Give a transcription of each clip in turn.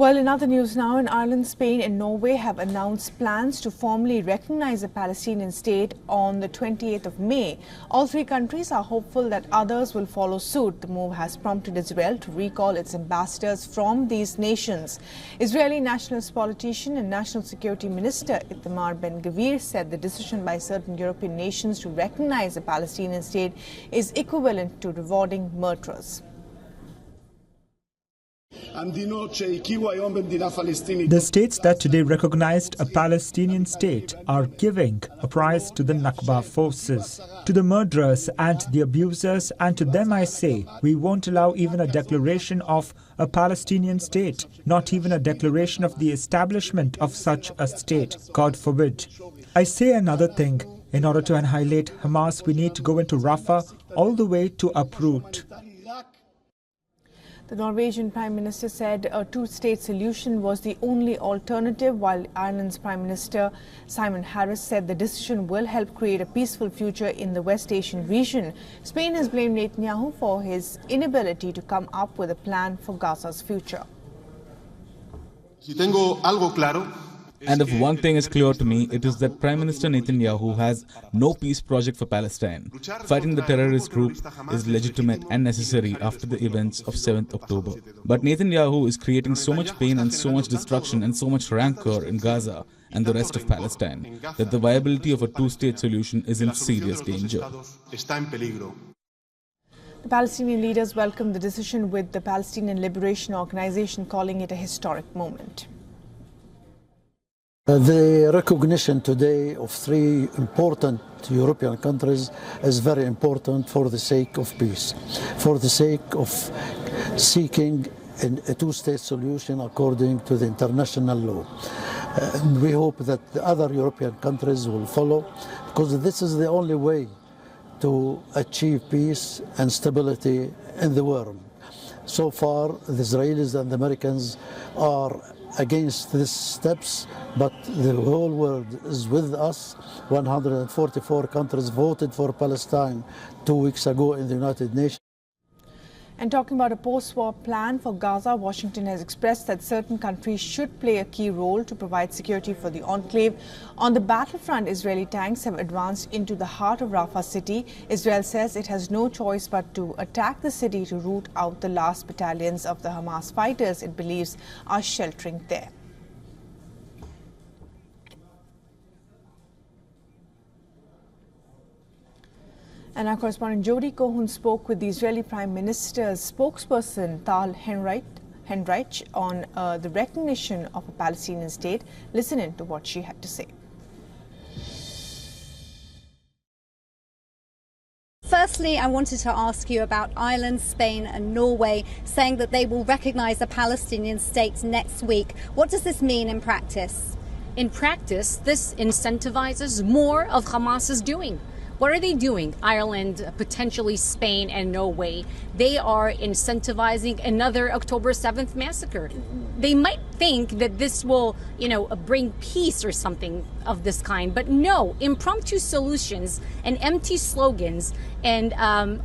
Well, in other news now, in Ireland, Spain and Norway have announced plans to formally recognize a Palestinian state on the 28th of May. All three countries are hopeful that others will follow suit. The move has prompted Israel to recall its ambassadors from these nations. Israeli nationalist politician and National Security Minister Itamar Ben-Gvir said the decision by certain European nations to recognize a Palestinian state is equivalent to rewarding murderers. The states that today recognized a Palestinian state are giving a prize to the Nakba forces, to the murderers and the abusers, and to them I say, we won't allow even a declaration of a Palestinian state, not even a declaration of the establishment of such a state, God forbid. I say another thing, in order to annihilate Hamas, we need to go into Rafah all the way to uproot. The Norwegian Prime Minister said a two-state solution was the only alternative, while Ireland's Prime Minister Simon Harris said the decision will help create a peaceful future in the West Asian region. Spain has blamed Netanyahu for his inability to come up with a plan for Gaza's future. And if one thing is clear to me, it is that Prime Minister Netanyahu has no peace project for Palestine. Fighting the terrorist group is legitimate and necessary after the events of 7th October. But Netanyahu is creating so much pain and so much destruction and so much rancor in Gaza and the rest of Palestine that the viability of a two-state solution is in serious danger. The Palestinian leaders welcomed the decision, with the Palestinian Liberation Organization calling it a historic moment. The recognition today of three important European countries is very important for the sake of peace, for the sake of seeking a two-state solution according to the international law. And we hope that the other European countries will follow, because this is the only way to achieve peace and stability in the world. So far, the Israelis and the Americans are against these steps, but the whole world is with us. 144 countries voted for Palestine 2 weeks ago in the United Nations. And talking about a post-war plan for Gaza, Washington has expressed that certain countries should play a key role to provide security for the enclave. On the battlefront, Israeli tanks have advanced into the heart of Rafah city. Israel says it has no choice but to attack the city to root out the last battalions of the Hamas fighters it believes are sheltering there. And our correspondent Jody Cohen spoke with the Israeli Prime Minister's spokesperson Tal Henreich on the recognition of a Palestinian state. Listen in to what she had to say. Firstly, I wanted to ask you about Ireland, Spain and Norway saying that they will recognize a Palestinian state next week. What does this mean in practice? In practice, this incentivizes more of Hamas's doing. What are they doing? Ireland, potentially Spain and Norway. They are incentivizing another October 7th massacre. They might think that this will, bring peace or something of this kind. But no, impromptu solutions and empty slogans and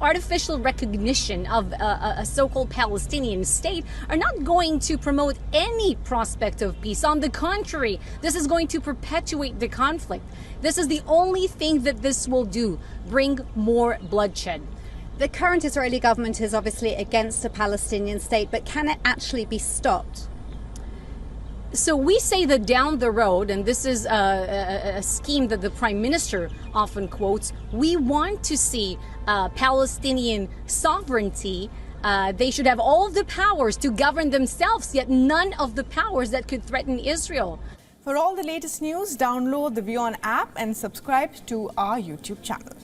artificial recognition of a so-called Palestinian state are not going to promote any prospect of peace. On the contrary, this is going to perpetuate the conflict. This is the only thing that this will do, bring more bloodshed. The current Israeli government is obviously against a Palestinian state, but can it actually be stopped? So we say that down the road, and this is a scheme that the Prime Minister often quotes, we want to see Palestinian sovereignty. They should have all of the powers to govern themselves, yet none of the powers that could threaten Israel. For all the latest news, download the WION app and subscribe to our YouTube channel.